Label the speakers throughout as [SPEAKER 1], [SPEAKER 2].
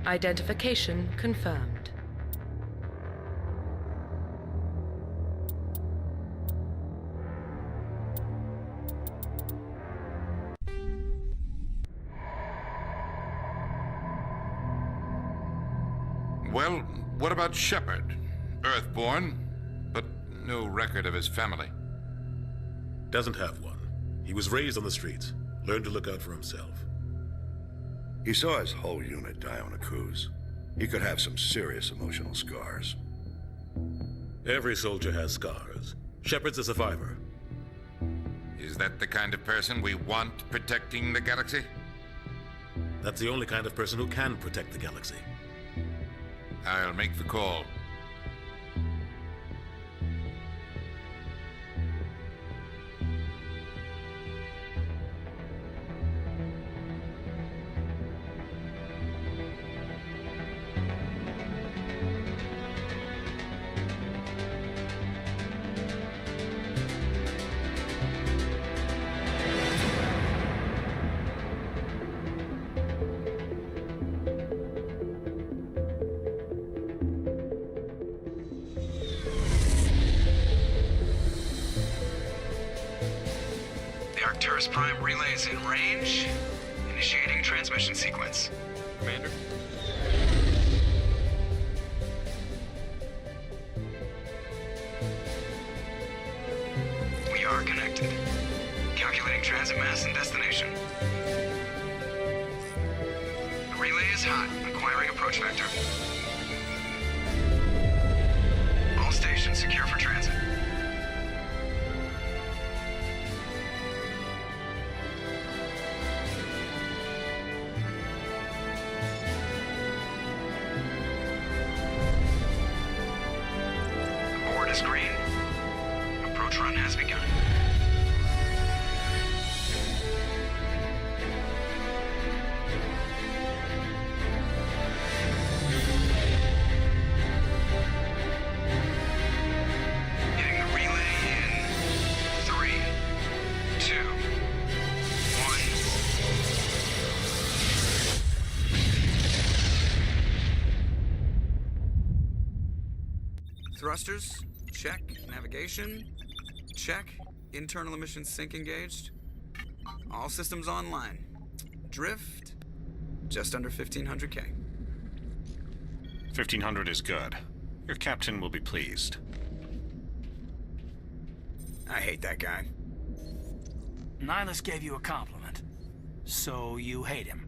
[SPEAKER 1] Identification confirmed.
[SPEAKER 2] Well, what about Shepard? Earthborn, but no record of his family.
[SPEAKER 3] Doesn't have one. He was raised on the streets. Learned to look out for himself.
[SPEAKER 4] He saw his whole unit die on a cruise. He could have some serious emotional scars.
[SPEAKER 3] Every soldier has scars. Shepard's a survivor.
[SPEAKER 2] Is that the kind of person we want protecting the galaxy?
[SPEAKER 3] That's the only kind of person who can protect the galaxy.
[SPEAKER 2] I'll make the call.
[SPEAKER 5] Prime relay is in range. Initiating transmission sequence. Commander? We are connected. Calculating transit mass and destination. The relay is hot. Acquiring approach vector. All stations secure for transit. Green. Approach run has begun. Getting the relay in 3, 2, 1. Thrusters. Check. Navigation. Check. Internal emission sync engaged. All systems online. Drift. Just under 1500K.
[SPEAKER 6] 1500 is good. Your captain will be pleased.
[SPEAKER 5] I hate that guy.
[SPEAKER 7] Nihilus gave you a compliment. So you hate him.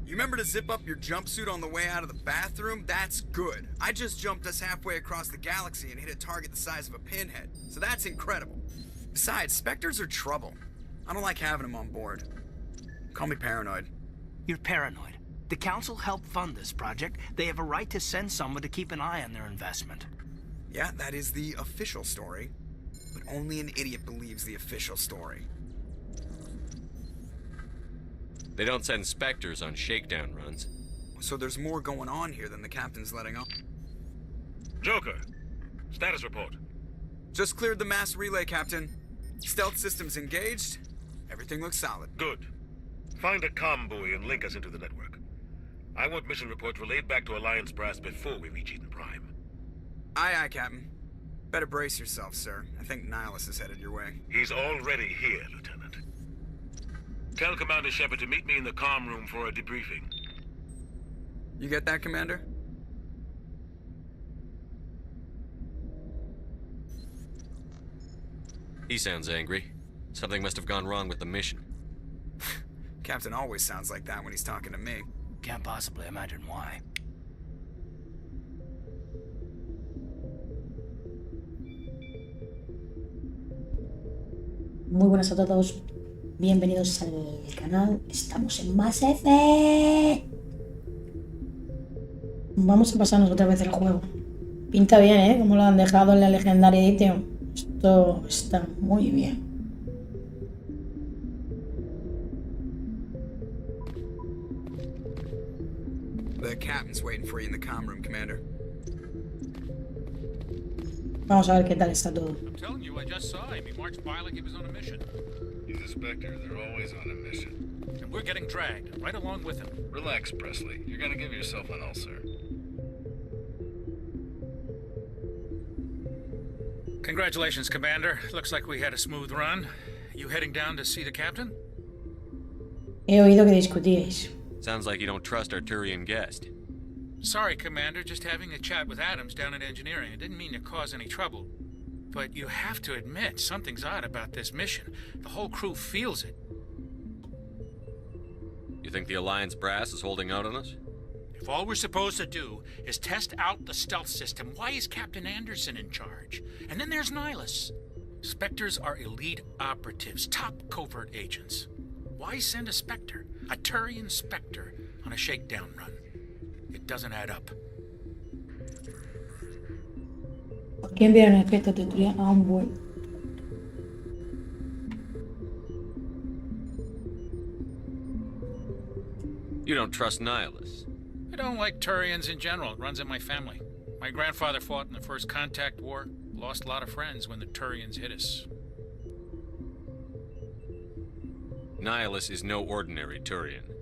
[SPEAKER 5] You remember to zip up your jumpsuit on the way out of the bathroom? That's good. I just jumped us halfway across the galaxy and hit a target the size of a pinhead. So that's incredible. Besides, Spectres are trouble. I don't like having them on board. Call me paranoid.
[SPEAKER 7] You're paranoid. The Council helped fund this project. They have a right to send someone to keep an eye on their investment.
[SPEAKER 5] Yeah, that is the official story. But only an idiot believes the official story.
[SPEAKER 8] They don't send Spectres on shakedown runs.
[SPEAKER 5] So there's more going on here than the captain's letting on.
[SPEAKER 3] Joker, status report.
[SPEAKER 5] Just cleared the mass relay, Captain. Stealth systems engaged. Everything looks solid.
[SPEAKER 3] Good. Find a comm buoy and link us into the network. I want mission reports relayed back to Alliance Brass before we reach Eden Prime.
[SPEAKER 5] Aye, aye, Captain. Better brace yourself, sir. I think Nihilus is headed your way.
[SPEAKER 3] He's already here, Lieutenant. Tell Commander Shepard to meet me in the comm room for a debriefing.
[SPEAKER 5] You get that, Commander?
[SPEAKER 8] He sounds angry. Something must have gone wrong with the mission.
[SPEAKER 5] Captain always sounds like that when he's talking to me.
[SPEAKER 7] Can't possibly imagine why.
[SPEAKER 9] Muy buenas a todos. Bienvenidos al canal. Estamos en Mass Effect. Vamos a pasarnos otra vez el juego. Pinta bien, ¿eh? Como lo han dejado en la Legendary Edition. Esto está muy bien.
[SPEAKER 5] The captain's waiting for you in the comm room, Commander.
[SPEAKER 9] Vamos a ver qué tal está todo.
[SPEAKER 10] I'm telling you, I just saw him. He marched by like he was on a mission. He's a Spectre. They're always on a mission.
[SPEAKER 11] And we're getting dragged, right along with him.
[SPEAKER 10] Relax, Presley. You're gonna give yourself an ulcer.
[SPEAKER 11] Congratulations, Commander. Looks like we had a smooth run. You heading down to see the captain?
[SPEAKER 9] He oído que discutíais.
[SPEAKER 8] Sounds like you don't trust our Turian guest.
[SPEAKER 11] Sorry, Commander. Just having a chat with Adams down at engineering. I didn't mean to cause any trouble. But you have to admit, something's odd about this mission. The whole crew feels it.
[SPEAKER 8] You think the Alliance brass is holding out on us?
[SPEAKER 11] If all we're supposed to do is test out the stealth system, why is Captain Anderson in charge? And then there's Nihilus. Spectres are elite operatives, top covert agents. Why send a Spectre, a Turian Spectre, on a shakedown run? It doesn't add up.
[SPEAKER 9] ¿Por qué enviaron el espectro tutorial a un vuelo?
[SPEAKER 8] You don't trust Nihilus.
[SPEAKER 11] I don't like Turians in general. It runs in my family. My grandfather fought in the First Contact War. Lost a lot of friends when the Turians hit us.
[SPEAKER 8] Nihilus is no ordinary Turian.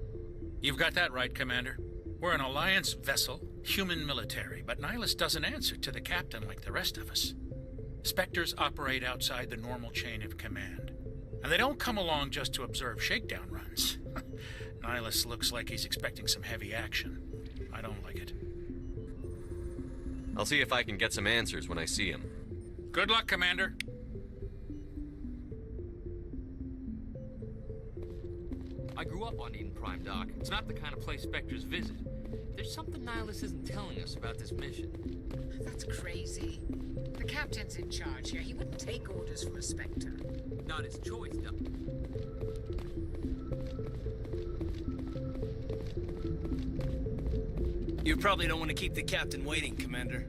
[SPEAKER 11] You've got that right, Commander. We're an Alliance vessel, human military, but Nihilus doesn't answer to the captain like the rest of us. Spectres operate outside the normal chain of command. And they don't come along just to observe shakedown runs. Nihilus looks like he's expecting some heavy action. I don't like it.
[SPEAKER 8] I'll see if I can get some answers when I see him.
[SPEAKER 11] Good luck, Commander.
[SPEAKER 12] I grew up on Eden Prime, Doc. It's not the kind of place Spectres visit. There's something Nihilus isn't telling us about this mission.
[SPEAKER 13] That's crazy. The captain's in charge here. He wouldn't take orders from a Spectre.
[SPEAKER 12] Not his choice, Doc.
[SPEAKER 7] You probably don't want to keep the captain waiting, Commander.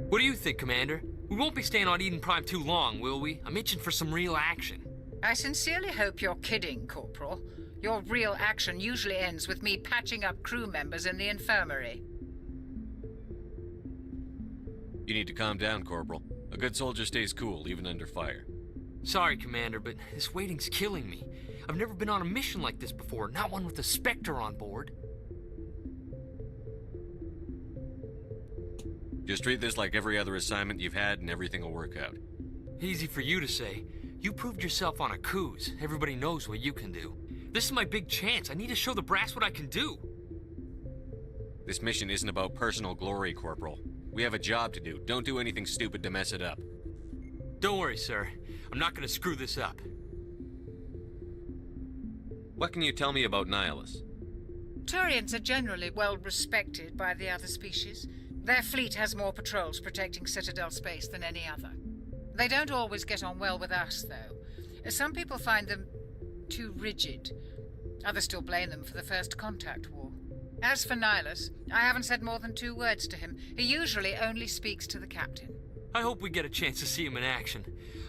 [SPEAKER 12] What do you think, Commander? We won't be staying on Eden Prime too long, will we? I'm itching for some real action.
[SPEAKER 13] I sincerely hope you're kidding, Corporal. Your real action usually ends with me patching up crew members in the infirmary.
[SPEAKER 8] You need to calm down, Corporal. A good soldier stays cool, even under fire.
[SPEAKER 12] Sorry, Commander, but this waiting's killing me. I've never been on a mission like this before, not one with a Spectre on board.
[SPEAKER 8] Just treat this like every other assignment you've had and everything will work out.
[SPEAKER 12] Easy for you to say. You proved yourself on a cruise. Everybody knows what you can do. This is my big chance. I need to show the brass what I can do.
[SPEAKER 8] This mission isn't about personal glory, Corporal. We have a job to do. Don't do anything stupid to mess it up.
[SPEAKER 12] Don't worry, sir. I'm not gonna screw this up.
[SPEAKER 8] What can you tell me about Nihilus?
[SPEAKER 13] Turians are generally well respected by the other species. Their fleet has more patrols protecting Citadel space than any other. They don't always get on well with us, though. Some people find them too rigid. Others still blame them for the First Contact War. As for Nihilus, I haven't said more than 2 words to him. He usually only speaks to the captain.
[SPEAKER 12] I hope we get a chance to see him in action.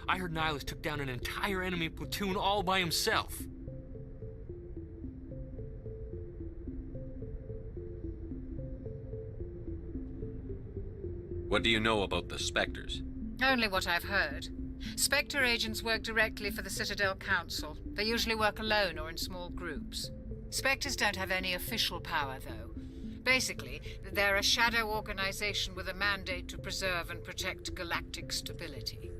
[SPEAKER 12] I heard Nihilus took down an entire enemy platoon all by himself.
[SPEAKER 8] What do you know about the Spectres?
[SPEAKER 13] Only what I've heard. Spectre agents work directly for the Citadel Council. They usually work alone or in small groups. Spectres don't have any official power, though. Basically, they're a shadow organization with a mandate to preserve and protect galactic stability.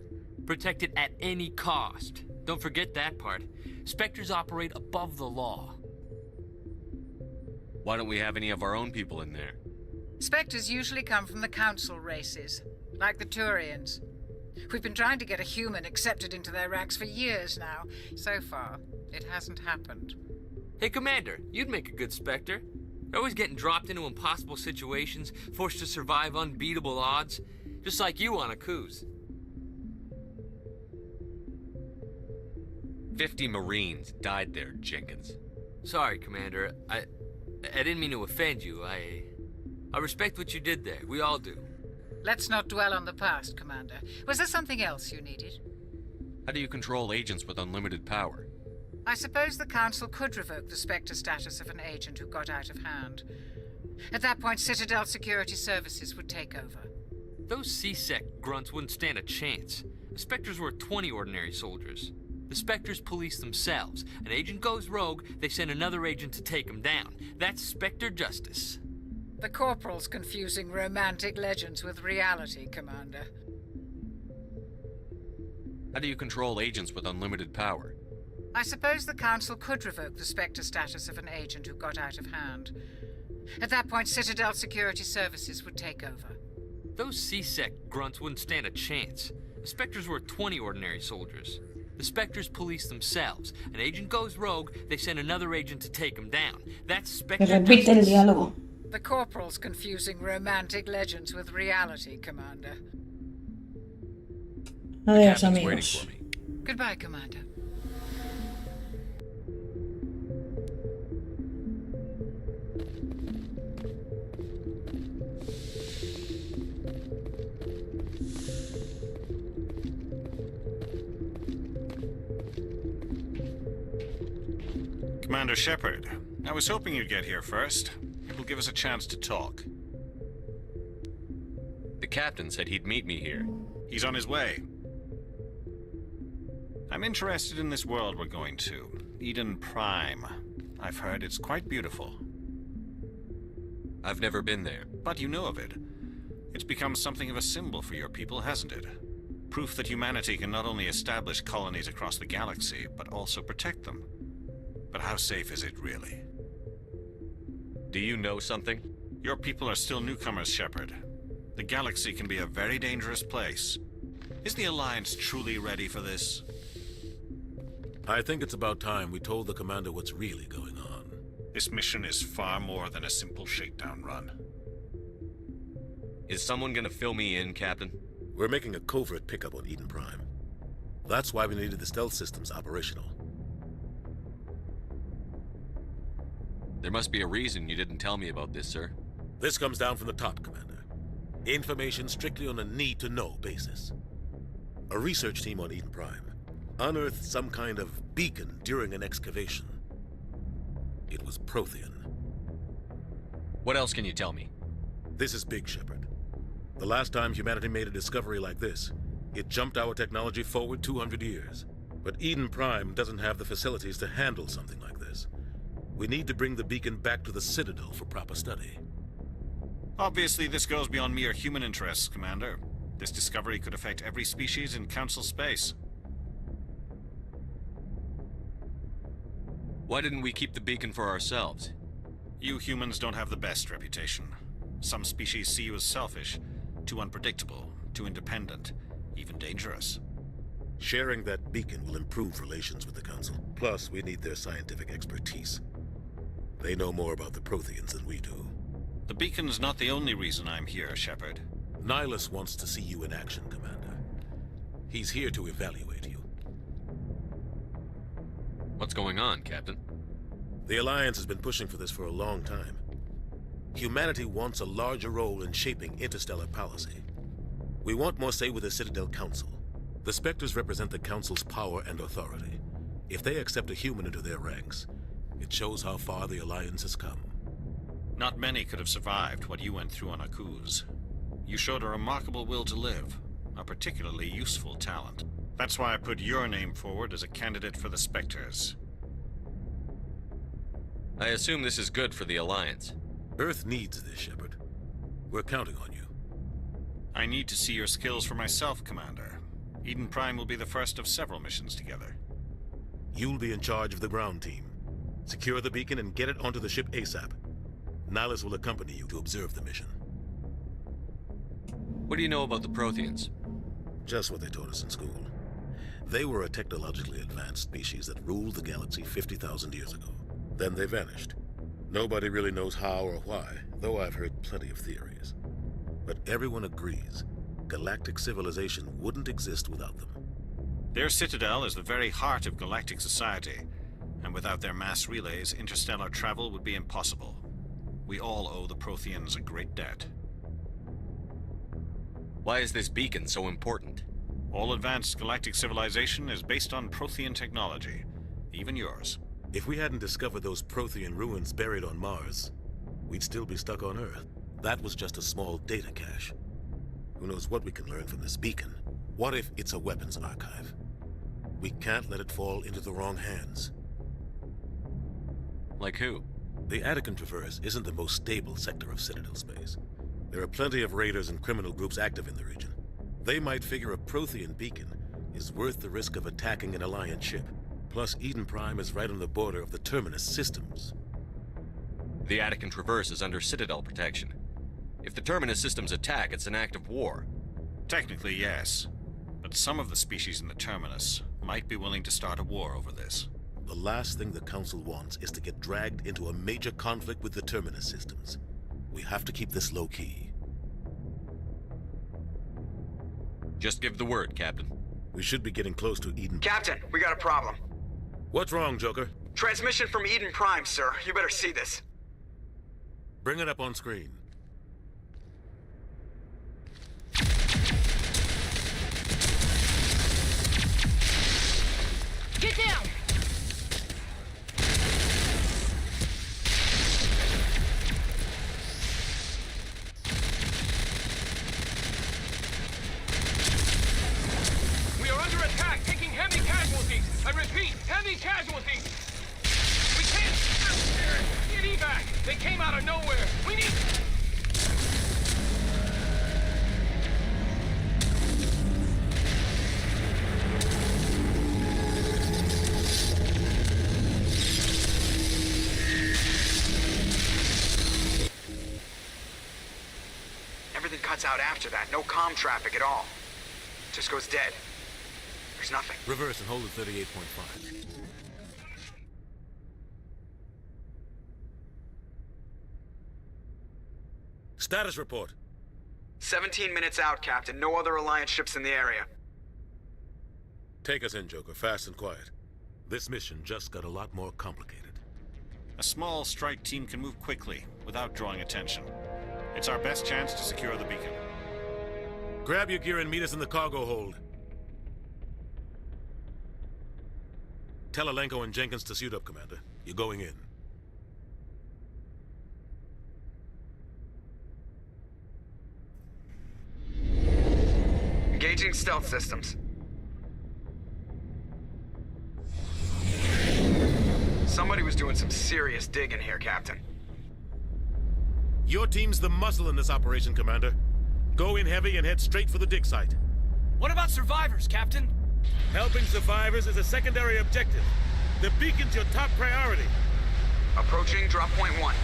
[SPEAKER 12] Protect it at any cost. Don't forget that part. Spectres operate above the law.
[SPEAKER 8] Why don't we have any of our own people in there?
[SPEAKER 13] Spectres usually come from the Council races, like the Turians. We've been trying to get a human accepted into their ranks for years now. So far, it hasn't happened.
[SPEAKER 12] Hey, Commander, you'd make a good Spectre. They're always getting dropped into impossible situations, forced to survive unbeatable odds. Just like you on a cruise.
[SPEAKER 8] 50 Marines died there, Jenkins.
[SPEAKER 12] Sorry, Commander. I didn't mean to offend you. I respect what you did there. We all do.
[SPEAKER 13] Let's not dwell on the past, Commander. Was there something else you needed?
[SPEAKER 8] How do you control agents with unlimited power?
[SPEAKER 13] I suppose the Council could revoke the Spectre status of an agent who got out of hand. At that point, Citadel Security Services would take over.
[SPEAKER 12] Those C-Sec grunts wouldn't stand a chance. The Spectres were 20 ordinary soldiers. The Spectres police themselves. An agent goes rogue, they send another agent to take him down. That's Spectre justice.
[SPEAKER 13] The Corporal's confusing romantic legends with reality, Commander.
[SPEAKER 8] How do you control agents with unlimited power?
[SPEAKER 13] I suppose the Council could revoke the Spectre status of an agent who got out of hand. At that point, Citadel Security Services would take over.
[SPEAKER 12] Those C-Sec grunts wouldn't stand a chance. The Spectres were 20 ordinary soldiers. The Spectres police themselves. An agent goes rogue, they send another agent to take him down. That's Spectre
[SPEAKER 9] Repite el
[SPEAKER 12] justice.
[SPEAKER 9] diálogo.
[SPEAKER 13] The Corporal's confusing romantic legends with reality, Commander.
[SPEAKER 9] Adiós,
[SPEAKER 8] Captain's waiting
[SPEAKER 9] amigos.
[SPEAKER 8] for me.
[SPEAKER 13] Goodbye, Commander.
[SPEAKER 6] Commander Shepard, I was hoping you'd get here first. It will give us a chance to talk.
[SPEAKER 8] The captain said he'd meet me here.
[SPEAKER 6] He's on his way. I'm interested in this world we're going to, Eden Prime. I've heard it's quite beautiful.
[SPEAKER 8] I've never been there.
[SPEAKER 6] But you know of it. It's become something of a symbol for your people, hasn't it? Proof that humanity can not only establish colonies across the galaxy, but also protect them. But how safe is it, really?
[SPEAKER 8] Do you know something?
[SPEAKER 6] Your people are still newcomers, Shepard. The galaxy can be a very dangerous place. Is the Alliance truly ready for this?
[SPEAKER 14] I think it's about time we told the Commander what's really going on.
[SPEAKER 6] This mission is far more than a simple shakedown run.
[SPEAKER 8] Is someone gonna fill me in, Captain?
[SPEAKER 14] We're making a covert pickup on Eden Prime. That's why we needed the stealth systems operational.
[SPEAKER 8] There must be a reason you didn't tell me about this, sir.
[SPEAKER 14] This comes down from the top, Commander. Information strictly on a need-to-know basis. A research team on Eden Prime unearthed some kind of beacon during an excavation. It was Prothean.
[SPEAKER 8] What else can you tell me?
[SPEAKER 14] This is big, Shepard. The last time humanity made a discovery like this, it jumped our technology forward 200 years. But Eden Prime doesn't have the facilities to handle something like this. We need to bring the beacon back to the Citadel for proper study.
[SPEAKER 6] Obviously, this goes beyond mere human interests, Commander. This discovery could affect every species in Council space.
[SPEAKER 8] Why didn't we keep the beacon for ourselves?
[SPEAKER 6] You humans don't have the best reputation. Some species see you as selfish, too unpredictable, too independent, even dangerous.
[SPEAKER 14] Sharing that beacon will improve relations with the Council. Plus, we need their scientific expertise. They know more about the Protheans than we do.
[SPEAKER 6] The beacon's not the only reason I'm here, Shepard.
[SPEAKER 14] Nihilus wants to see you in action, Commander. He's here to evaluate you.
[SPEAKER 8] What's going on, Captain?
[SPEAKER 14] The Alliance has been pushing for this for a long time. Humanity wants a larger role in shaping interstellar policy. We want more say with the Citadel Council. The Spectres represent the Council's power and authority. If they accept a human into their ranks, it shows how far the Alliance has come.
[SPEAKER 6] Not many could have survived what you went through on Akuz. You showed a remarkable will to live, a particularly useful talent. That's why I put your name forward as a candidate for the Spectres.
[SPEAKER 8] I assume this is good for the Alliance.
[SPEAKER 14] Earth needs this, Shepard. We're counting on you.
[SPEAKER 6] I need to see your skills for myself, Commander. Eden Prime will be the first of several missions together.
[SPEAKER 14] You'll be in charge of the ground team. Secure the beacon and get it onto the ship ASAP. Nihilus will accompany you to observe the mission.
[SPEAKER 8] What do you know about the Protheans?
[SPEAKER 14] Just what they taught us in school. They were a technologically advanced species that ruled the galaxy 50,000 years ago. Then they vanished. Nobody really knows how or why, though I've heard plenty of theories. But everyone agrees galactic civilization wouldn't exist without them.
[SPEAKER 6] Their citadel is the very heart of galactic society, and without their mass relays, interstellar travel would be impossible. We all owe the Protheans a great debt.
[SPEAKER 8] Why is this beacon so important?
[SPEAKER 6] All advanced galactic civilization is based on Prothean technology, even yours.
[SPEAKER 14] If we hadn't discovered those Prothean ruins buried on Mars, we'd still be stuck on Earth. That was just a small data cache. Who knows what we can learn from this beacon? What if it's a weapons archive? We can't let it fall into the wrong hands.
[SPEAKER 8] Like who?
[SPEAKER 14] The Attican Traverse isn't the most stable sector of Citadel space. There are plenty of raiders and criminal groups active in the region. They might figure a Prothean beacon is worth the risk of attacking an Alliance ship. Plus, Eden Prime is right on the border of the Terminus systems.
[SPEAKER 8] The Attican Traverse is under Citadel protection. If the Terminus systems attack, it's an act of war.
[SPEAKER 6] Technically, yes. But some of the species in the Terminus might be willing to start a war over this.
[SPEAKER 14] The last thing the Council wants is to get dragged into a major conflict with the Terminus systems. We have to keep this low-key.
[SPEAKER 8] Just give the word, Captain.
[SPEAKER 14] We should be getting close to Eden.
[SPEAKER 5] Captain, we got a problem.
[SPEAKER 14] What's wrong, Joker?
[SPEAKER 5] Transmission from Eden Prime, sir. You better see this.
[SPEAKER 14] Bring it up on screen.
[SPEAKER 15] Get down!
[SPEAKER 16] We are under attack, taking heavy casualties. I repeat, heavy casualties. We can't get evac. They came out of nowhere. We need...
[SPEAKER 5] Everything cuts out after that. No comm traffic at all. Just goes dead. There's nothing.
[SPEAKER 14] Reverse and hold at 38.5. Status report.
[SPEAKER 5] 17 minutes out, Captain. No other Alliance ships in the area.
[SPEAKER 14] Take us in, Joker, fast and quiet. This mission just got a lot more complicated.
[SPEAKER 6] A small strike team can move quickly, without drawing attention. It's our best chance to secure the beacon.
[SPEAKER 14] Grab your gear and meet us in the cargo hold. Tell Alenko and Jenkins to suit up, Commander. You're going in.
[SPEAKER 5] Engaging stealth systems. Somebody was doing some serious digging here, Captain.
[SPEAKER 14] Your team's the muscle in this operation, Commander. Go in heavy and head straight for the dig site.
[SPEAKER 15] What about survivors, Captain?
[SPEAKER 14] Helping survivors is a secondary objective. The beacon's your top priority.
[SPEAKER 5] Approaching drop point 1.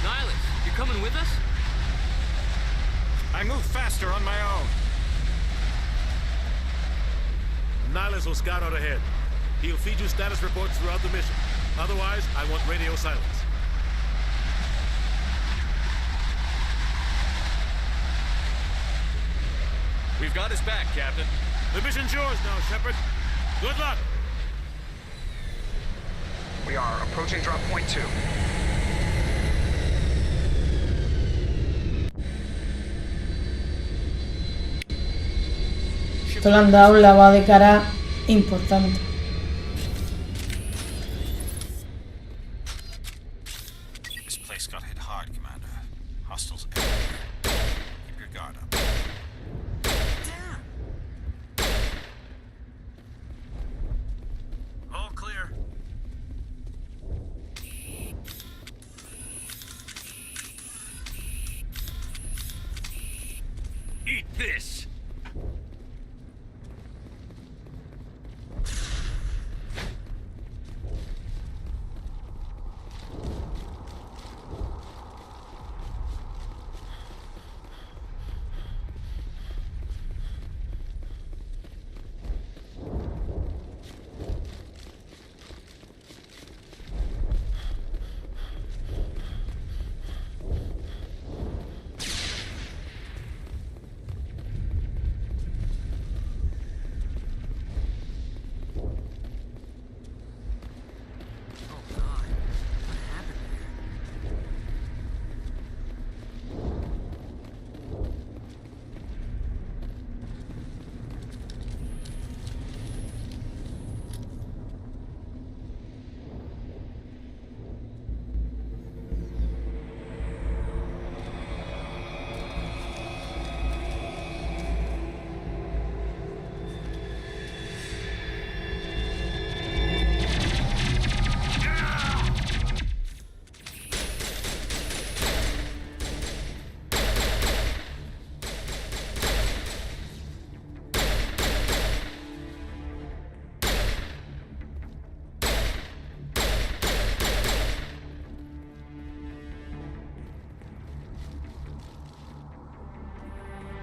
[SPEAKER 12] Nihilus, you coming with us?
[SPEAKER 6] I move faster on my own.
[SPEAKER 14] Nihilus will scout out ahead. He'll feed you status reports throughout the mission. Otherwise, I want radio silence.
[SPEAKER 8] We've got his back, Captain.
[SPEAKER 14] The mission's yours now, Shepard. Good luck.
[SPEAKER 5] We are approaching drop point 2.
[SPEAKER 9] Esto le han dado un lavado de cara importante.
[SPEAKER 6] This place got hit hard, Commander. Hostiles everywhere. Keep your guard up.
[SPEAKER 15] All clear.
[SPEAKER 16] Eat this!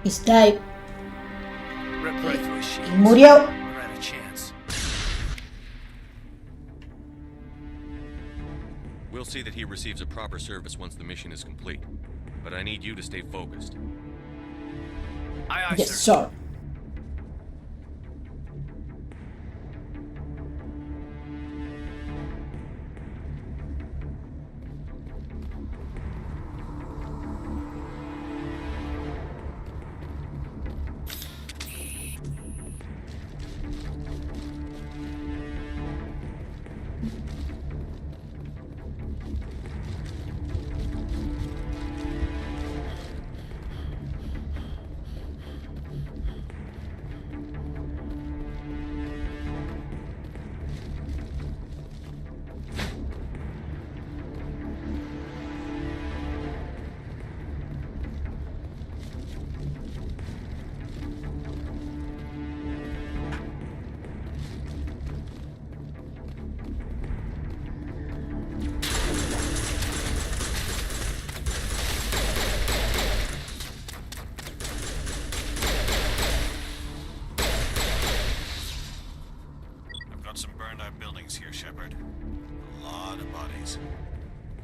[SPEAKER 9] He's died.
[SPEAKER 7] Ripped right through his sheets.
[SPEAKER 9] Murió.
[SPEAKER 7] Never had a chance.
[SPEAKER 8] We'll see that he receives a proper service once the mission is complete. But I need you to stay focused.
[SPEAKER 7] Aye, aye,
[SPEAKER 9] Yes,
[SPEAKER 7] sir.
[SPEAKER 9] sir.
[SPEAKER 6] I've got some burned out buildings here, Shepard. A lot of bodies.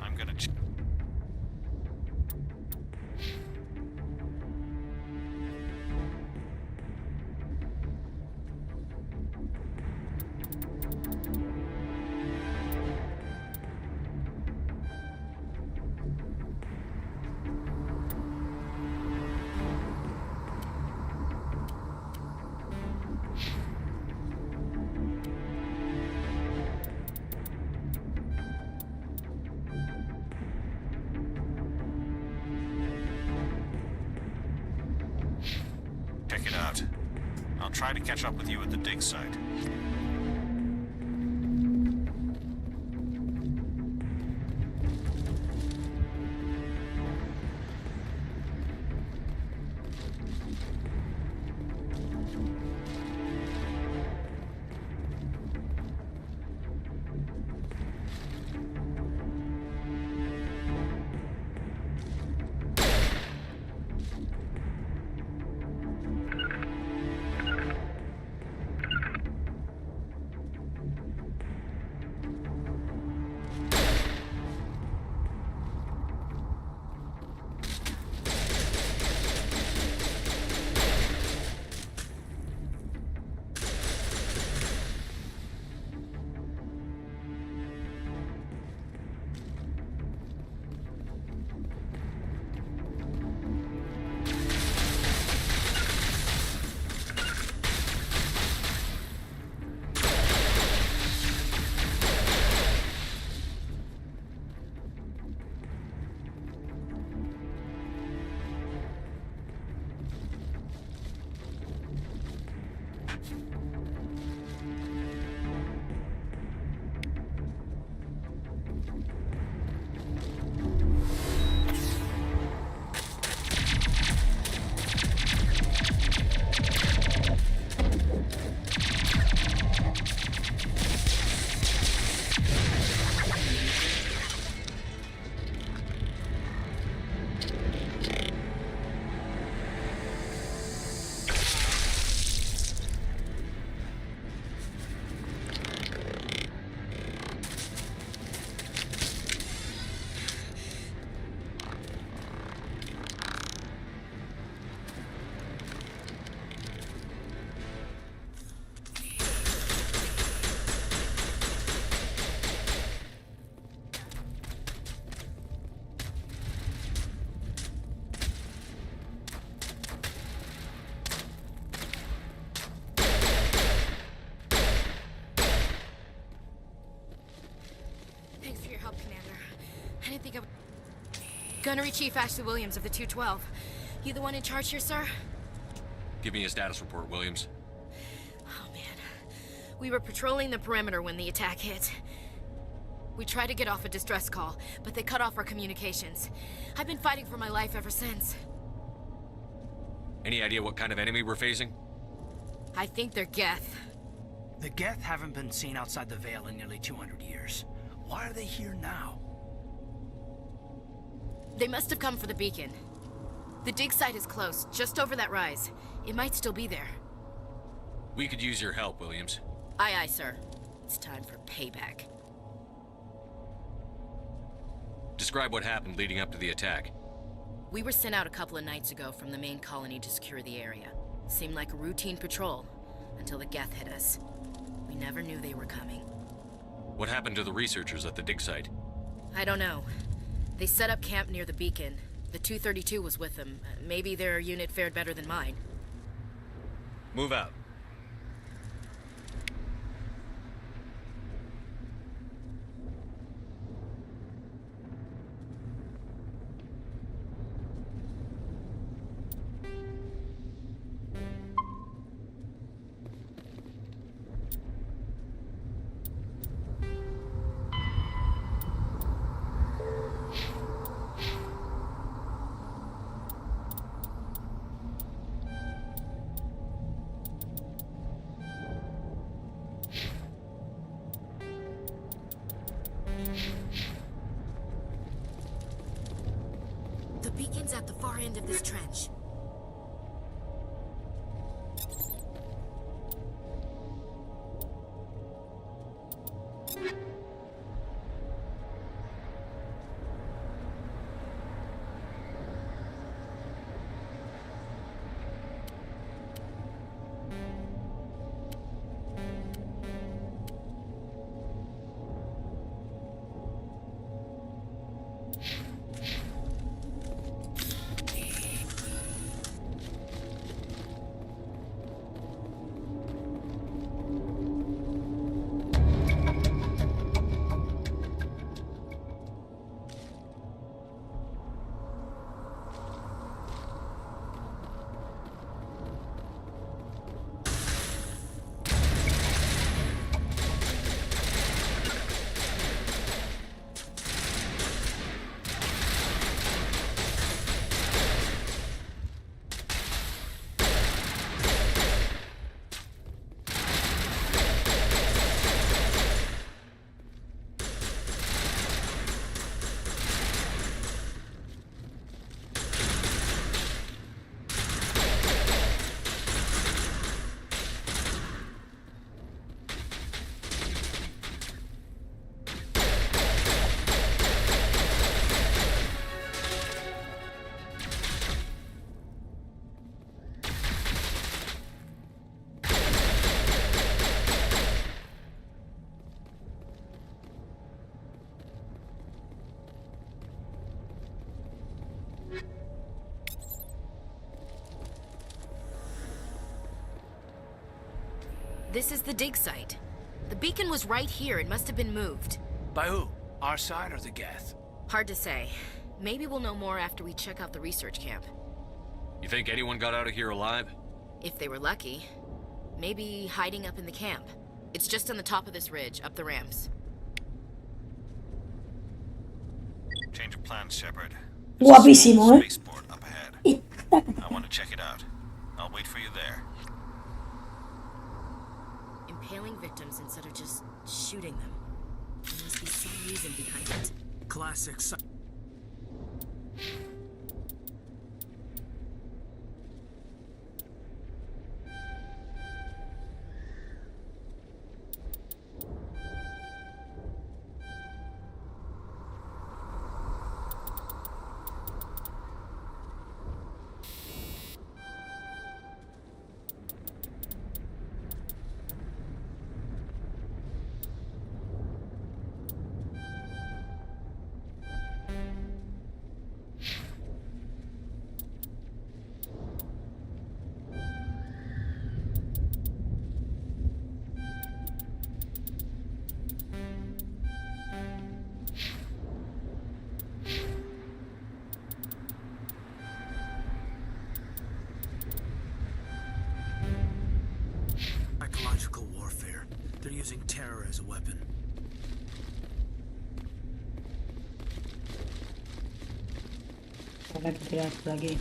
[SPEAKER 6] I'm gonna check it out. I'll try to catch up with you at the dig site.
[SPEAKER 17] Thanks for your help, Commander. I didn't think I would... Gunnery Chief Ashley Williams of the 212. You the one in charge here, sir?
[SPEAKER 8] Give me a status report, Williams.
[SPEAKER 17] Oh, man. We were patrolling the perimeter when the attack hit. We tried to get off a distress call, but they cut off our communications. I've been fighting for my life ever since.
[SPEAKER 8] Any idea what kind of enemy we're facing?
[SPEAKER 17] I think they're Geth.
[SPEAKER 7] The Geth haven't been seen outside the Veil in nearly 200 years. Why are they here now?
[SPEAKER 17] They must have come for the beacon. The dig site is close, just over that rise. It might still be there.
[SPEAKER 8] We could use your help, Williams.
[SPEAKER 17] Aye, aye, sir. It's time for payback.
[SPEAKER 8] Describe what happened leading up to the attack.
[SPEAKER 17] We were sent out a couple of nights ago from the main colony to secure the area. Seemed like a routine patrol, until the Geth hit us. We never knew they were coming.
[SPEAKER 8] What happened to the researchers at the dig site?
[SPEAKER 17] I don't know. They set up camp near the beacon. The 232 was with them. Maybe their unit fared better than mine.
[SPEAKER 8] Move out.
[SPEAKER 17] The beacon's at the far end of this trench. This is the dig site. The beacon was right here. It must have been moved.
[SPEAKER 7] By who? Our side or the Geth?
[SPEAKER 17] Hard to say. Maybe we'll know more after we check out the research camp.
[SPEAKER 8] You think anyone got out of here alive?
[SPEAKER 17] If they were lucky. Maybe hiding up in the camp. It's just on the top of this ridge, up the ramps.
[SPEAKER 6] Change of plans, Shepard.
[SPEAKER 9] Guapísimo, ¿eh?
[SPEAKER 6] Spaceport up ahead. I want to check it out. I'll wait for you there.
[SPEAKER 17] Impaling victims instead of just shooting them. There must be some reason behind it.
[SPEAKER 7] Classic. Psychological warfare. They're using terror as a weapon.
[SPEAKER 9] Habrá que tirar por aquí.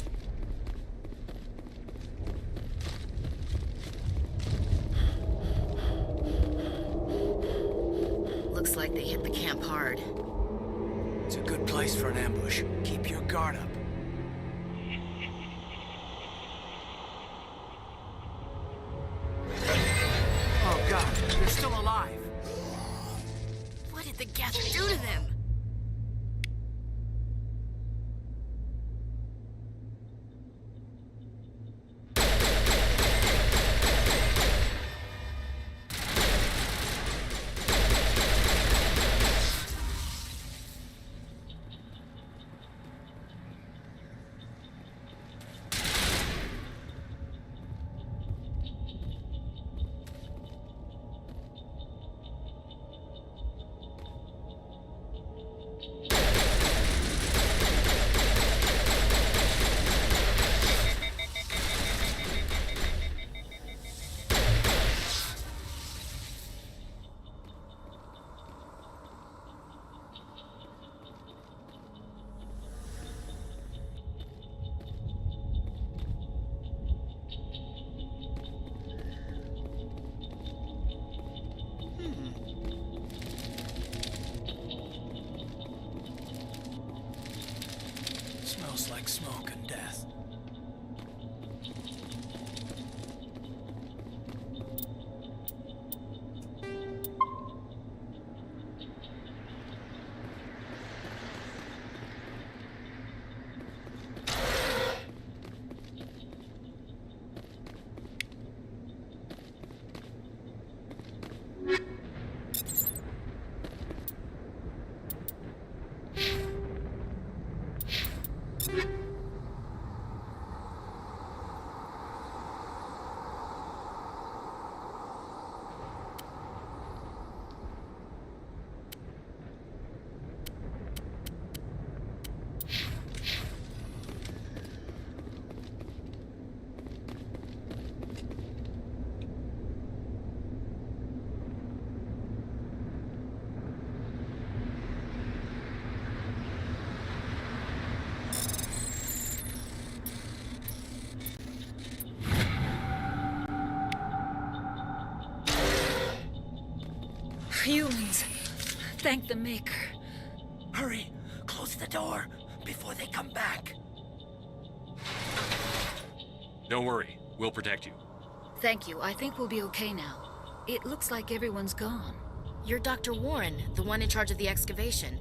[SPEAKER 17] Looks like they hit the camp hard.
[SPEAKER 7] It's a good place for an ambush. Keep your guard up. smells like smoke and death.
[SPEAKER 18] Fumes. Thank the Maker.
[SPEAKER 7] Hurry, close the door before they come back.
[SPEAKER 8] Don't worry, we'll protect you.
[SPEAKER 18] Thank you. I think we'll be okay now. It looks like everyone's gone.
[SPEAKER 17] You're Dr. Warren, the one in charge of the excavation.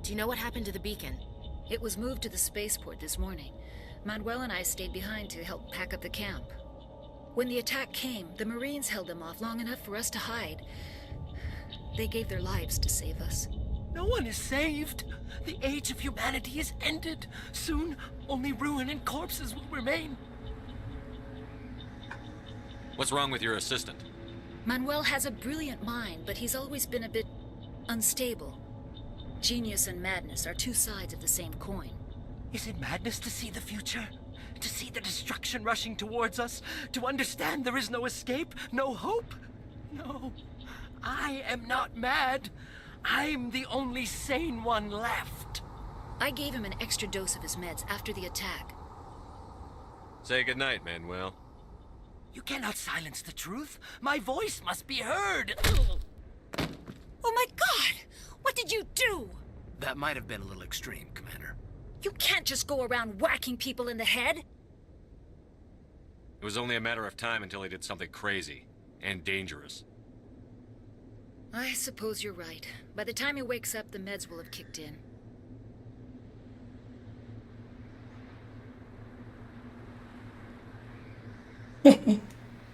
[SPEAKER 17] Do you know what happened to the beacon?
[SPEAKER 18] It was moved to the spaceport this morning. Manuel and I stayed behind to help pack up the camp. When the attack came, the Marines held them off long enough for us to hide. They gave their lives to save us.
[SPEAKER 7] No one is saved. The age of humanity is ended. Soon, only ruin and corpses will remain.
[SPEAKER 8] What's wrong with your assistant?
[SPEAKER 18] Manuel has a brilliant mind, but he's always been a bit unstable. Genius and madness are two sides of the same coin.
[SPEAKER 7] Is it madness to see the future? To see the destruction rushing towards us? To understand there is no escape? No hope? No. I am not mad. I'm the only sane one left.
[SPEAKER 18] I gave him an extra dose of his meds after the attack.
[SPEAKER 8] Say goodnight, Manuel.
[SPEAKER 7] You cannot silence the truth. My voice must be heard.
[SPEAKER 18] Oh my God! What did you do?
[SPEAKER 7] That might have been a little extreme, Commander.
[SPEAKER 18] You can't just go around whacking people in the head.
[SPEAKER 8] It was only a matter of time until he did something crazy and dangerous.
[SPEAKER 18] I suppose you're right. By the time he wakes up, the meds will have kicked in.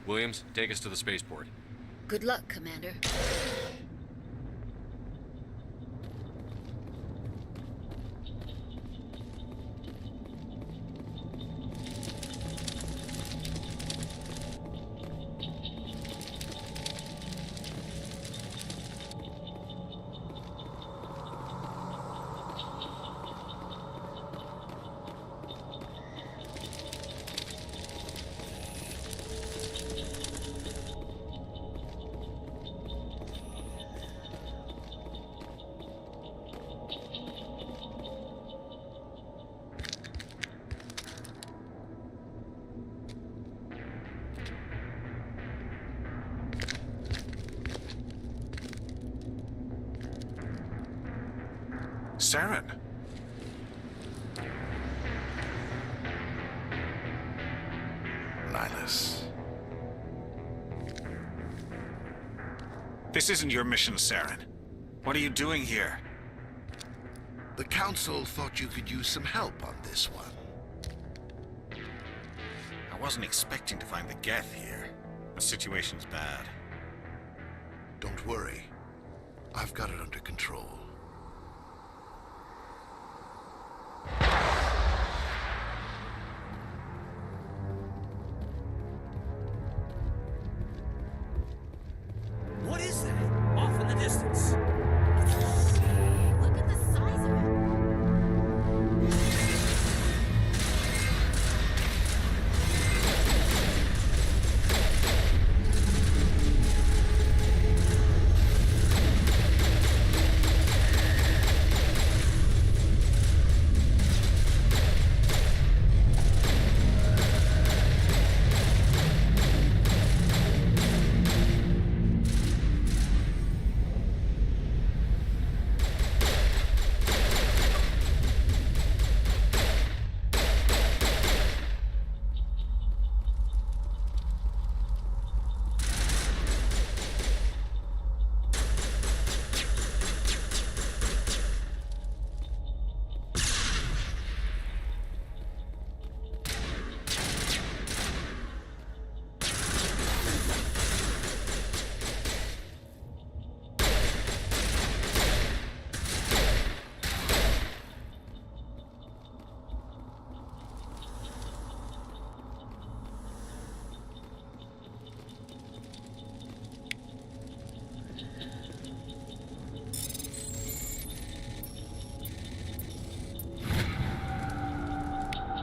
[SPEAKER 8] Williams, take us to the spaceport.
[SPEAKER 18] Good luck, Commander.
[SPEAKER 19] Saren. Nihilus. This isn't your mission, Saren. What are you doing here?
[SPEAKER 4] The Council thought you could use some help on this one.
[SPEAKER 19] I wasn't expecting to find the Geth here. The situation's bad.
[SPEAKER 4] Don't worry. I've got it under control.
[SPEAKER 15] What is that? Off in the distance.
[SPEAKER 17] Look at the size of it.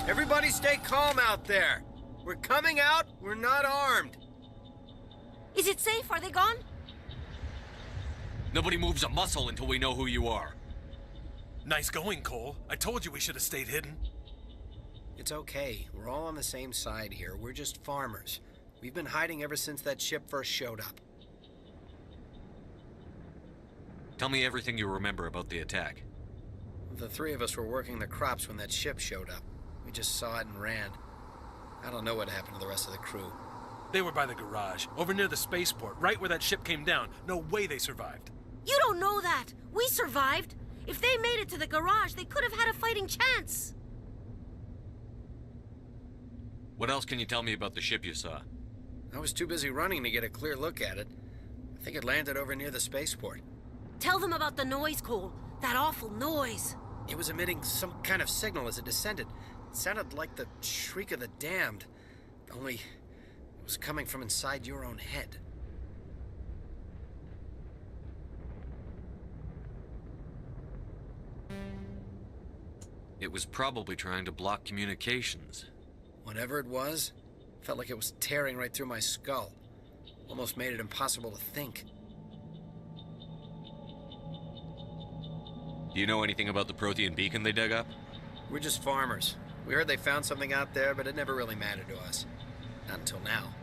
[SPEAKER 20] Everybody stay calm out there. We're coming out, we're not armed.
[SPEAKER 17] Is it safe? Are they gone?
[SPEAKER 8] Nobody moves a muscle until we know who you are.
[SPEAKER 21] Nice going, Cole. I told you we should have stayed hidden.
[SPEAKER 20] It's okay. We're all on the same side here. We're just farmers. We've been hiding ever since that ship first showed up.
[SPEAKER 8] Tell me everything you remember about the attack.
[SPEAKER 20] The three of us were working the crops when that ship showed up. We just saw it and ran. I don't know what happened to the rest of the crew.
[SPEAKER 21] They were by the garage, over near the spaceport, right where that ship came down. No way they survived.
[SPEAKER 17] You don't know that. We survived. If they made it to the garage, they could have had a fighting chance.
[SPEAKER 8] What else can you tell me about the ship you saw?
[SPEAKER 20] I was too busy running to get a clear look at it. I think it landed over near the spaceport.
[SPEAKER 17] Tell them about the noise, Cole. That awful noise.
[SPEAKER 20] It was emitting some kind of signal as it descended. It sounded like the shriek of the damned. Only it was coming from inside your own head.
[SPEAKER 8] It was probably trying to block communications.
[SPEAKER 20] Whatever it was, felt like it was tearing right through my skull. Almost made it impossible to think.
[SPEAKER 8] Do you know anything about the Prothean beacon they dug up?
[SPEAKER 20] We're just farmers. We heard they found something out there, but it never really mattered to us. Not until now.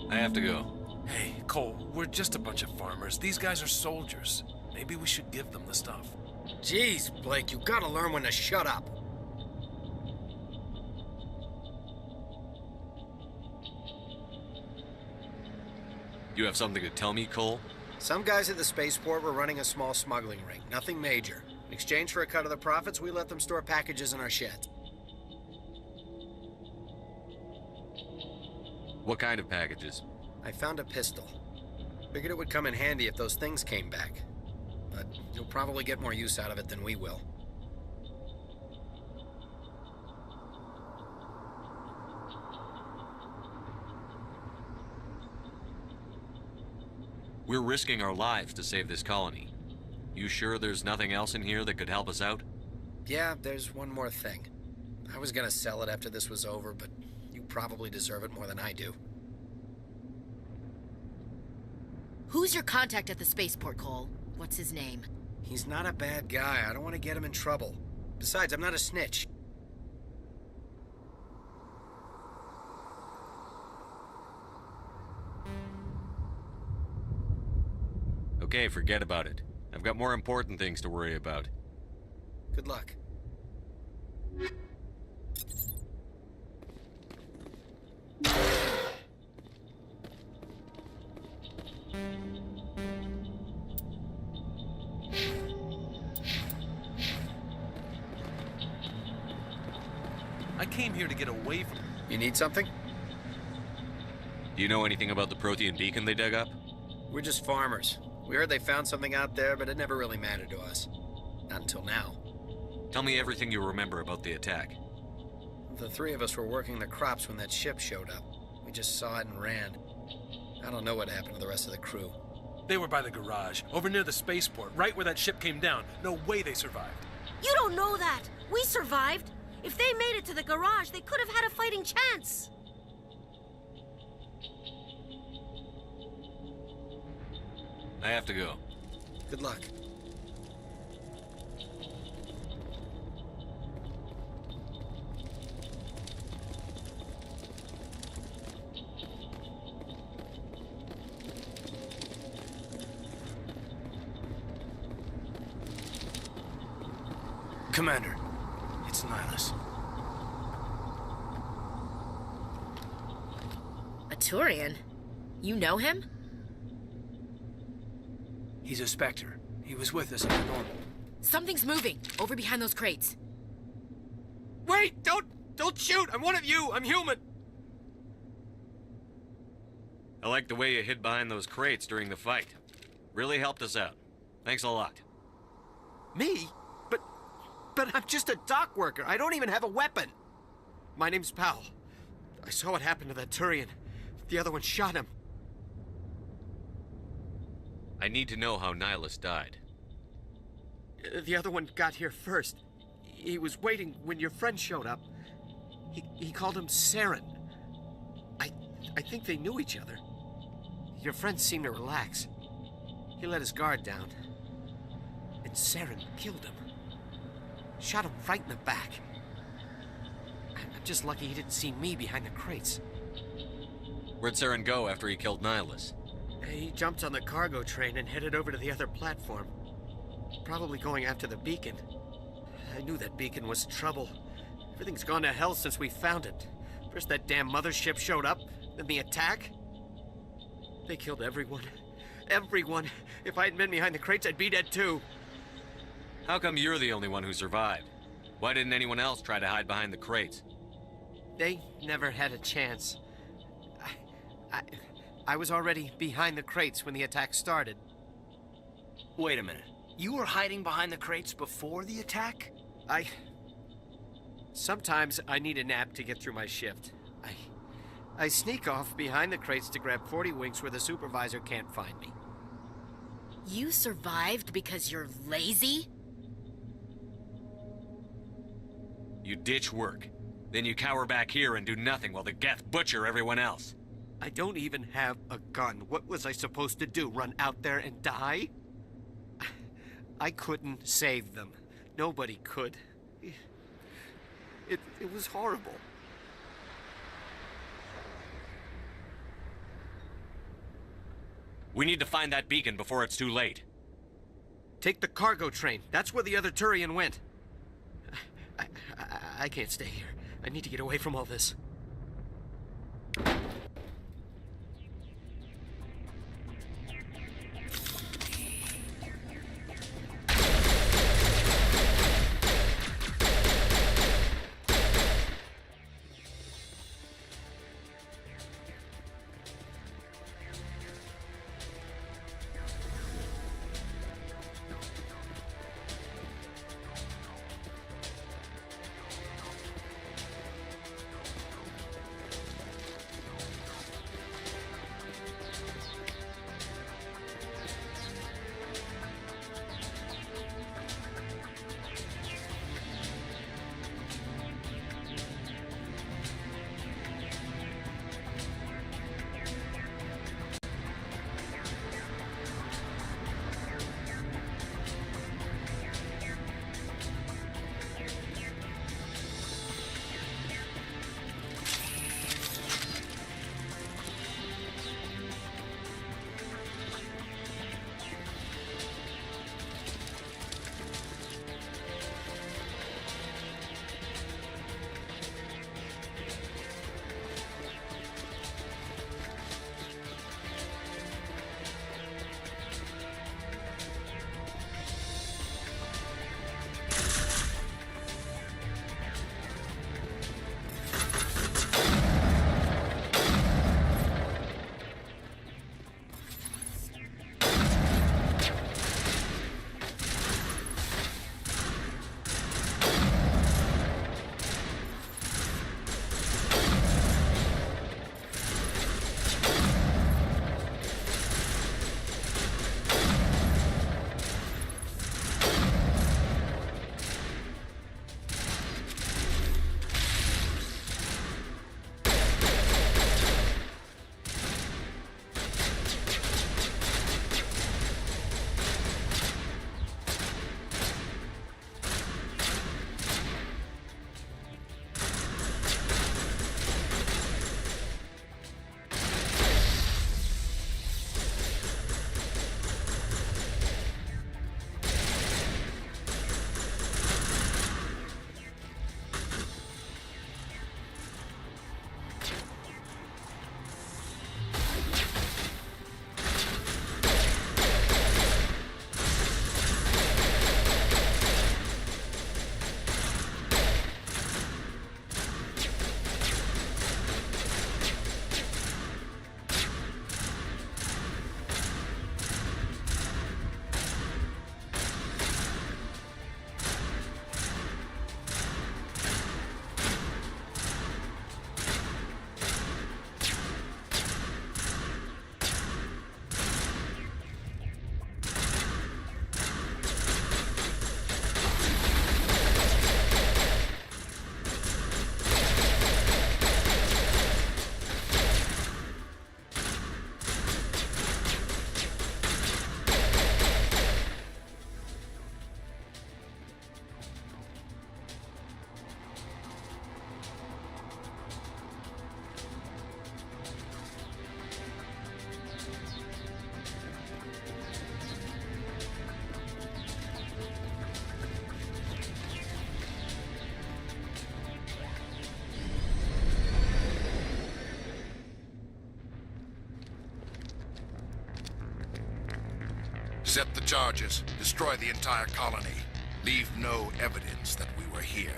[SPEAKER 8] I have to go.
[SPEAKER 21] Hey, Cole, we're just a bunch of farmers. These guys are soldiers. Maybe we should give them the stuff.
[SPEAKER 20] Jeez, Blake, you gotta learn when to shut up.
[SPEAKER 8] You have something to tell me, Cole?
[SPEAKER 20] Some guys at the spaceport were running a small smuggling ring. Nothing major. In exchange for a cut of the profits, we let them store packages in our sheds.
[SPEAKER 8] What kind of packages?
[SPEAKER 20] I found a pistol. Figured it would come in handy if those things came back. But you'll probably get more use out of it than we will.
[SPEAKER 8] We're risking our lives to save this colony. You sure there's nothing else in here that could help us out?
[SPEAKER 20] Yeah, there's one more thing. I was gonna sell it after this was over, but you probably deserve it more than I do.
[SPEAKER 17] Who's your contact at the spaceport, Cole? What's his name?
[SPEAKER 20] He's not a bad guy. I don't want to get him in trouble. Besides, I'm not a snitch.
[SPEAKER 8] Okay, forget about it. I've got more important things to worry about.
[SPEAKER 20] Good luck.
[SPEAKER 21] I came here to get away from...
[SPEAKER 20] You need something?
[SPEAKER 8] Do you know anything about the Prothean beacon they dug up?
[SPEAKER 20] We're just farmers. We heard they found something out there, but it never really mattered to us. Not until now.
[SPEAKER 8] Tell me everything you remember about the attack.
[SPEAKER 20] The three of us were working the crops when that ship showed up. We just saw it and ran. I don't know what happened to the rest of the crew.
[SPEAKER 21] They were by the garage, over near the spaceport, right where that ship came down. No way they survived.
[SPEAKER 17] You don't know that. We survived. If they made it to the garage, they could have had a fighting chance.
[SPEAKER 8] I have to go.
[SPEAKER 20] Good luck.
[SPEAKER 21] Commander, it's Nihilus.
[SPEAKER 17] A Turian? You know him?
[SPEAKER 22] He's a Spectre. He was with us on the normal.
[SPEAKER 17] Something's moving, over behind those crates.
[SPEAKER 20] Wait! Don't shoot! I'm one of you! I'm human!
[SPEAKER 8] I like the way you hid behind those crates during the fight. Really helped us out. Thanks a lot.
[SPEAKER 20] Me? But I'm just a dock worker. I don't even have a weapon. My name's Powell. I saw what happened to that Turian. The other one shot him.
[SPEAKER 8] I need to know how Nihilus died.
[SPEAKER 20] The other one got here first. He was waiting when your friend showed up. He called him Saren. I think they knew each other. Your friend seemed to relax. He let his guard down. And Saren killed him. Shot him right in the back. I'm just lucky he didn't see me behind the crates.
[SPEAKER 8] Where'd Saren go after he killed Nihilus?
[SPEAKER 20] He jumped on the cargo train and headed over to the other platform. Probably going after the beacon. I knew that beacon was trouble. Everything's gone to hell since we found it. First that damn mothership showed up, then the attack. They killed everyone. Everyone. If I hadn't been behind the crates, I'd be dead too.
[SPEAKER 8] How come you're the only one who survived? Why didn't anyone else try to hide behind the crates?
[SPEAKER 20] They never had a chance. I was already behind the crates when the attack started.
[SPEAKER 22] Wait a minute. You were hiding behind the crates before the attack?
[SPEAKER 20] Sometimes I need a nap to get through my shift. I sneak off behind the crates to grab 40 winks where the supervisor can't find me.
[SPEAKER 17] You survived because you're lazy?
[SPEAKER 8] You ditch work. Then you cower back here and do nothing while the Geth butcher everyone else.
[SPEAKER 20] I don't even have a gun. What was I supposed to do? Run out there and die? I couldn't save them. Nobody could. It was horrible.
[SPEAKER 8] We need to find that beacon before it's too late.
[SPEAKER 20] Take the cargo train. That's where the other Turian went. I can't stay here. I need to get away from all this.
[SPEAKER 1] Accept the charges. Destroy the entire colony. Leave no evidence that we were here.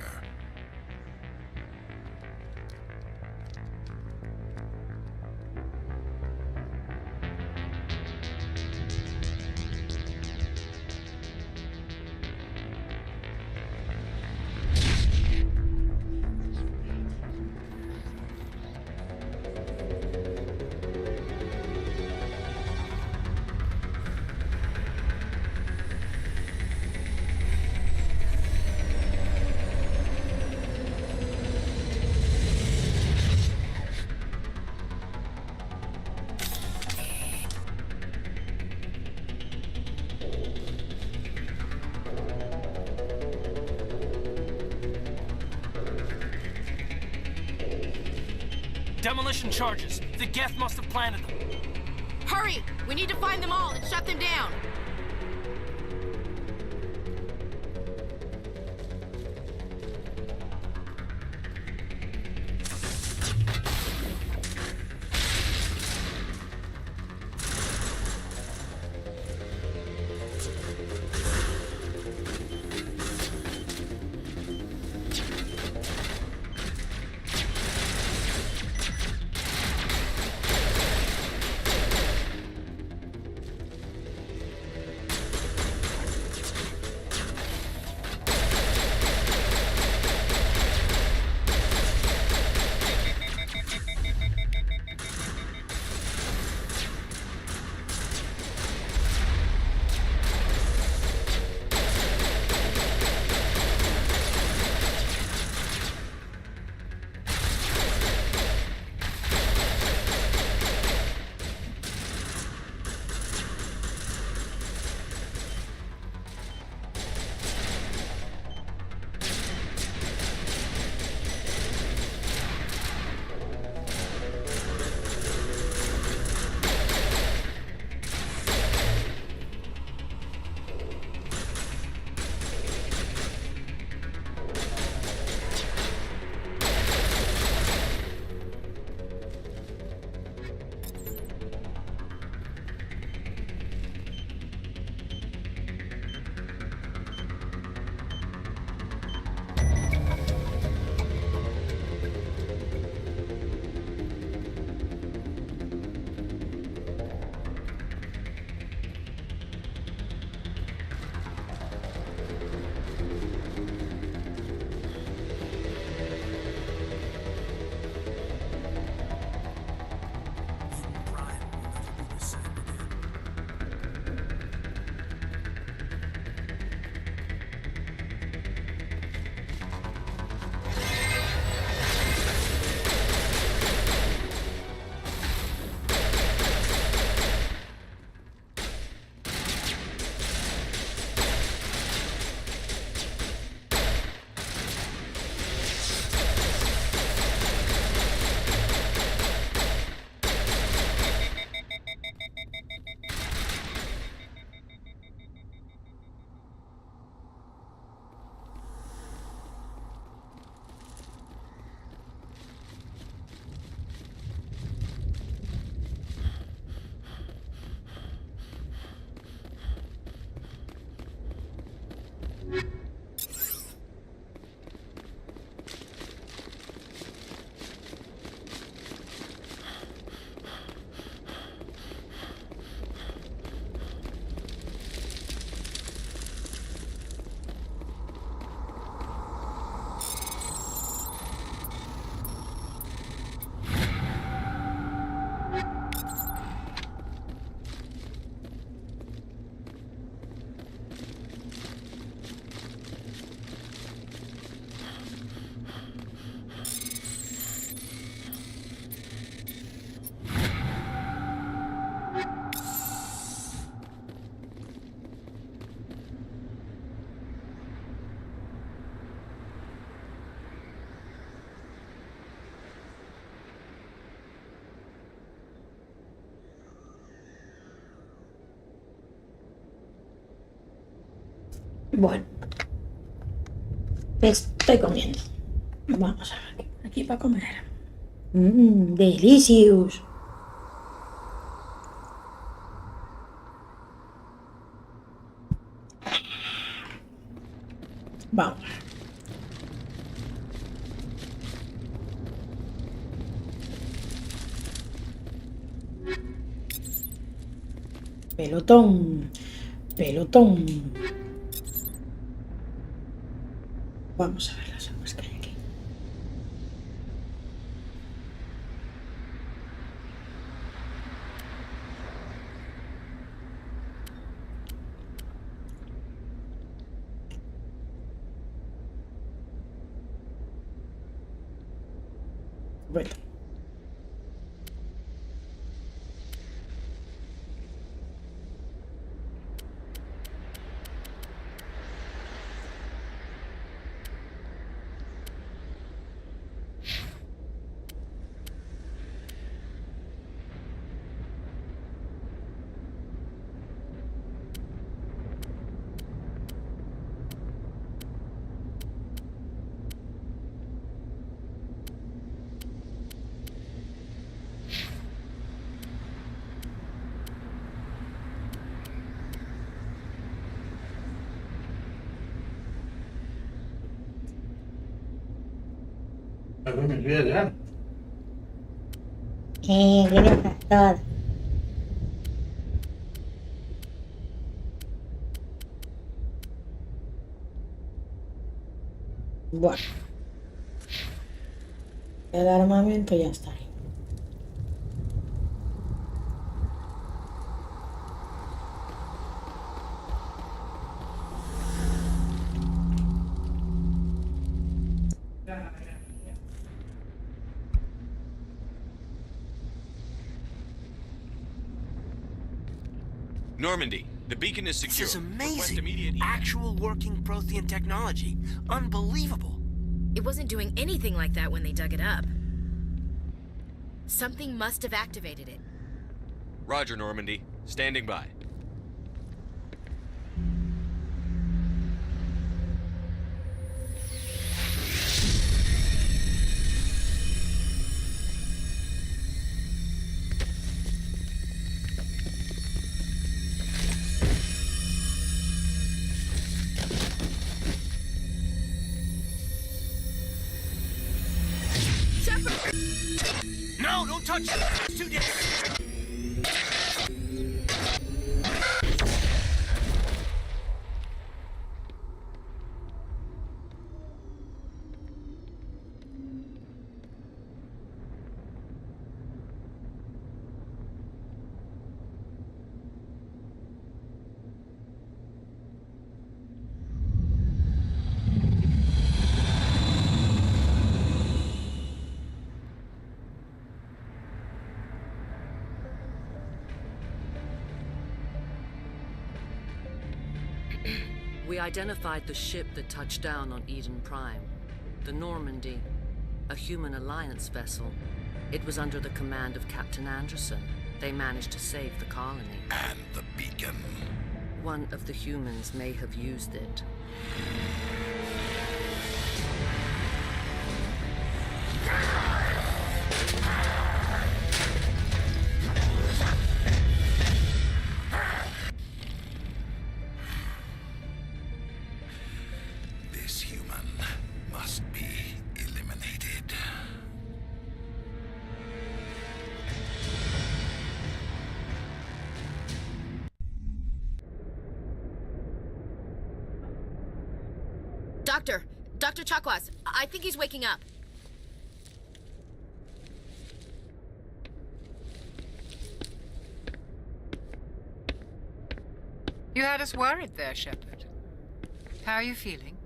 [SPEAKER 16] Demolition charges. The Geth must have planted them.
[SPEAKER 17] Hurry! We need to find them all and shut them down.
[SPEAKER 9] Bueno, estoy comiendo. Vamos a ver, aquí para comer. Delicious. Vamos. Pelotón. Pelotón. Vamos a ver las armas que hay aquí. Bueno. Viene pastor. Bueno. El armamento ya está ahí.
[SPEAKER 8] Normandy, the beacon is secure.
[SPEAKER 22] This is amazing. Actual working Prothean technology. Unbelievable.
[SPEAKER 17] It wasn't doing anything like that when they dug it up. Something must have activated it.
[SPEAKER 8] Roger, Normandy. Standing by.
[SPEAKER 22] No, don't touch it. It's too different.
[SPEAKER 2] We identified the ship that touched down on Eden Prime. The Normandy, a human alliance vessel. It was under the command of Captain Anderson. They managed to save the colony.
[SPEAKER 1] And the beacon.
[SPEAKER 2] One of the humans may have used it.
[SPEAKER 1] This human must be eliminated.
[SPEAKER 17] Dr. Chakwas, I think he's waking up.
[SPEAKER 13] You had us worried there, Shepard. How are you feeling?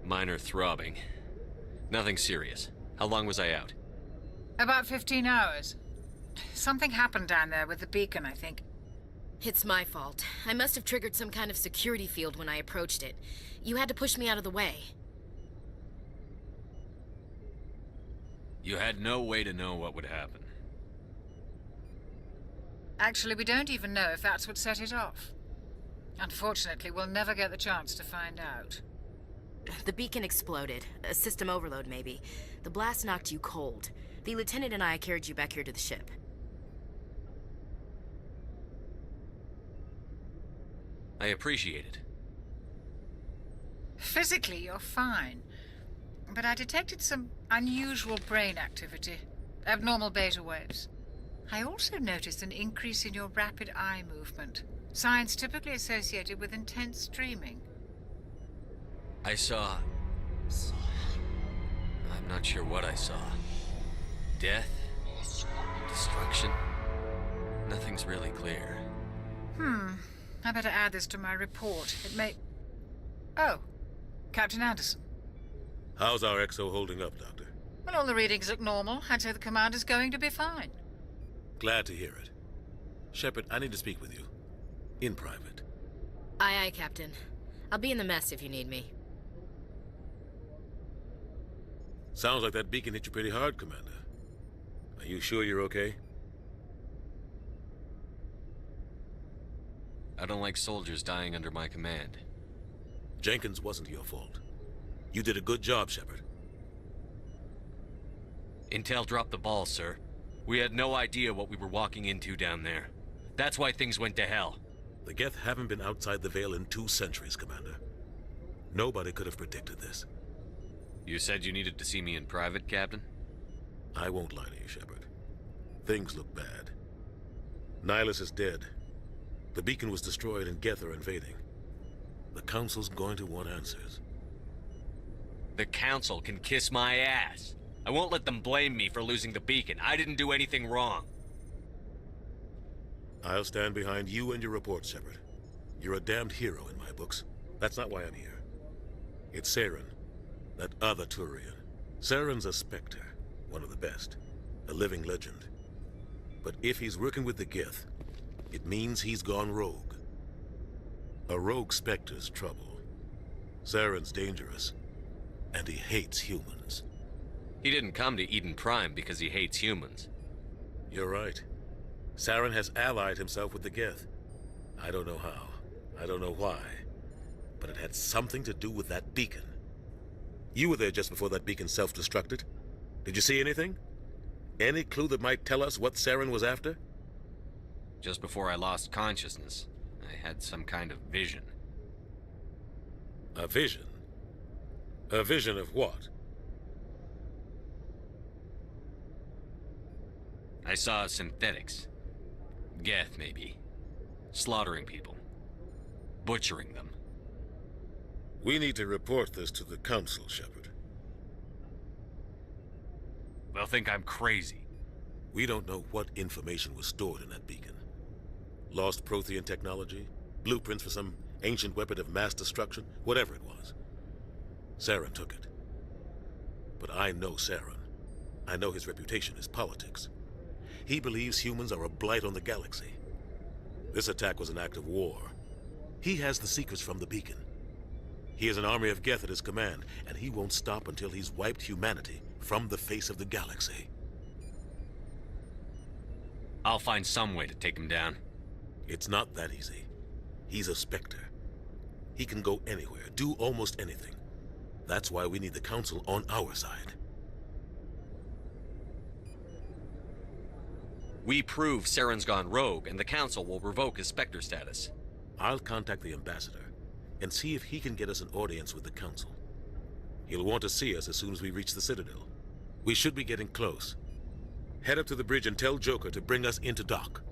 [SPEAKER 8] Minor throbbing. Nothing serious. How long was I out?
[SPEAKER 13] About 15 hours. Something happened down there with the beacon, I think.
[SPEAKER 17] It's my fault. I must have triggered some kind of security field when I approached it. You had to push me out of the way.
[SPEAKER 8] You had no way to know what would happen.
[SPEAKER 13] Actually, we don't even know if that's what set it off. Unfortunately, we'll never get the chance to find out.
[SPEAKER 17] The beacon exploded. A system overload, maybe. The blast knocked you cold. The lieutenant and I carried you back here to the ship.
[SPEAKER 8] I appreciate it.
[SPEAKER 13] Physically, you're fine. But I detected some unusual brain activity. Abnormal beta waves. I also noticed an increase in your rapid eye movement. Signs typically associated with intense dreaming.
[SPEAKER 8] I saw... I'm not sure what I saw. Death? Destruction? Nothing's really clear.
[SPEAKER 13] I better add this to my report. It may... Oh, Captain Anderson.
[SPEAKER 14] How's our XO holding up, Doctor?
[SPEAKER 13] Well, all the readings look normal. I'd say the commander's going to be fine.
[SPEAKER 14] Glad to hear it. Shepard, I need to speak with you. In private.
[SPEAKER 17] Aye, aye, Captain. I'll be in the mess if you need me.
[SPEAKER 14] Sounds like that beacon hit you pretty hard, Commander. Are you sure you're okay?
[SPEAKER 8] I don't like soldiers dying under my command.
[SPEAKER 14] Jenkins wasn't your fault. You did a good job, Shepard.
[SPEAKER 8] Intel dropped the ball, sir. We had no idea what we were walking into down there. That's why things went to hell.
[SPEAKER 14] The Geth haven't been outside the Veil in 2 centuries, Commander. Nobody could have predicted this.
[SPEAKER 8] You said you needed to see me in private, Captain?
[SPEAKER 14] I won't lie to you, Shepard. Things look bad. Nihilus is dead. The beacon was destroyed and Geth are invading. The Council's going to want answers.
[SPEAKER 8] The Council can kiss my ass. I won't let them blame me for losing the beacon. I didn't do anything wrong.
[SPEAKER 14] I'll stand behind you and your report, Shepard. You're a damned hero in my books. That's not why I'm here. It's Saren, that other Turian. Saren's a Spectre, one of the best, a living legend. But if he's working with the Geth, it means he's gone rogue. A rogue Spectre's trouble. Saren's dangerous, and he hates humans.
[SPEAKER 8] He didn't come to Eden Prime because he hates humans.
[SPEAKER 14] You're right. Saren has allied himself with the Geth. I don't know how. I don't know why. But it had something to do with that beacon. You were there just before that beacon self-destructed. Did you see anything? Any clue that might tell us what Saren was after?
[SPEAKER 8] Just before I lost consciousness, I had some kind of vision.
[SPEAKER 14] A vision? A vision of what?
[SPEAKER 8] I saw synthetics. Geth, maybe. Slaughtering people. Butchering them.
[SPEAKER 14] We need to report this to the Council, Shepard.
[SPEAKER 8] They'll think I'm crazy.
[SPEAKER 14] We don't know what information was stored in that beacon. Lost Prothean technology? Blueprints for some ancient weapon of mass destruction? Whatever it was. Saren took it. But I know Saren. I know his reputation is politics. He believes humans are a blight on the galaxy. This attack was an act of war. He has the secrets from the beacon. He has an army of Geth at his command, and he won't stop until he's wiped humanity from the face of the galaxy.
[SPEAKER 8] I'll find some way to take him down.
[SPEAKER 14] It's not that easy. He's a Spectre. He can go anywhere, do almost anything. That's why we need the Council on our side.
[SPEAKER 8] We prove Saren's gone rogue, and the Council will revoke his Spectre status.
[SPEAKER 14] I'll contact the Ambassador and see if he can get us an audience with the Council. He'll want to see us as soon as we reach the Citadel. We should be getting close. Head up to the bridge and tell Joker to bring us into dock.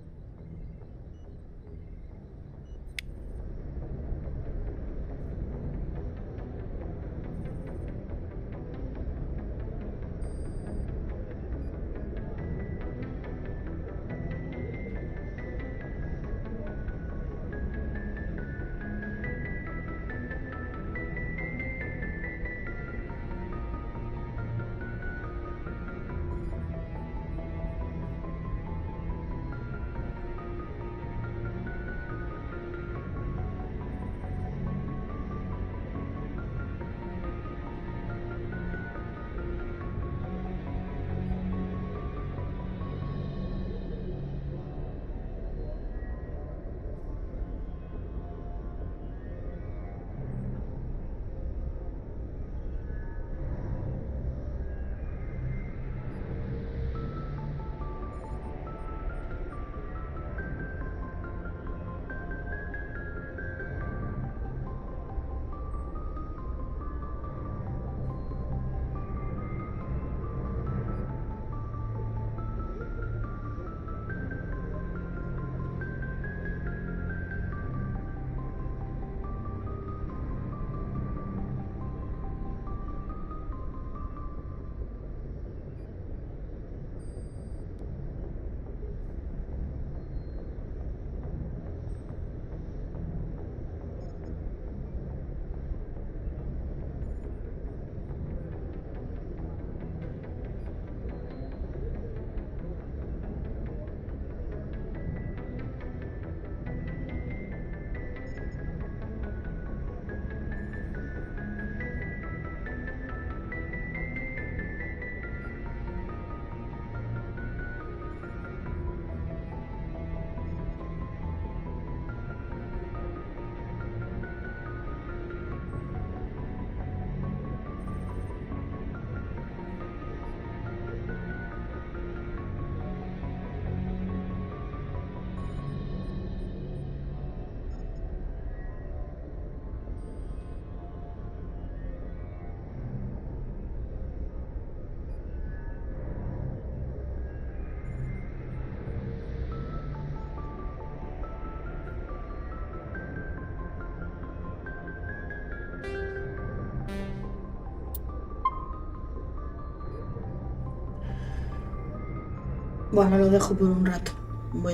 [SPEAKER 9] Bueno, lo dejo por un rato.